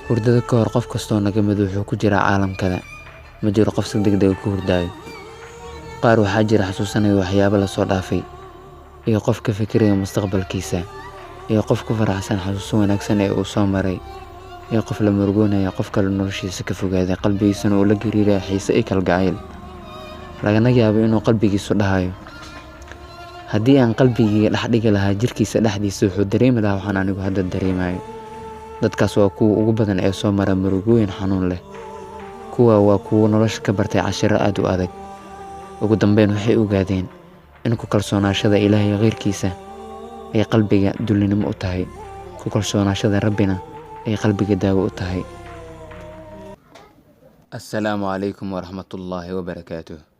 hurdada ka hor qof kastoo naga mid wuxuu ku jiraa caalam kale, ma jiro qof si degdeg ah ku hurdaayo. Qaar waxaa jira xasuusanaya waxyaabo la soo dhaafay, iyo qof ka fikiraya mustaqbalkiisa, iyo qof ku faraxsan xasuuso wanaagsan ee uu soo maray, iyo qof la murugoonaya qof kale noloshiisa ka fogaaday, qalbigiisana uu la gariiraya xiise iyo kalgacayl. Lagana yaabo inuu qalbigiisu dhahayo, haddii aan qalbigayga dhex dhigi lahaa jirkiisa dhexdiisa wuxuu dareemi lahaa waxaan anigu hadda dareemayo. Dadkaas waa kuwa ugu badan ee soo mara murugooyin xanuun leh. Kuwa waa kuwa nolosha ka bartay cashiro aad u adag. Ugu dambeyn waxay ogaadeen in ku kalsoonaashada Ilaahay qeyrkiisa ay qalbiga dullinimo u tahay, ku kalsoonaashada Rabbina ay qalbiga daawo u tahay. Assalaamu calaykum waraxmatullaahi wabarakaatuh.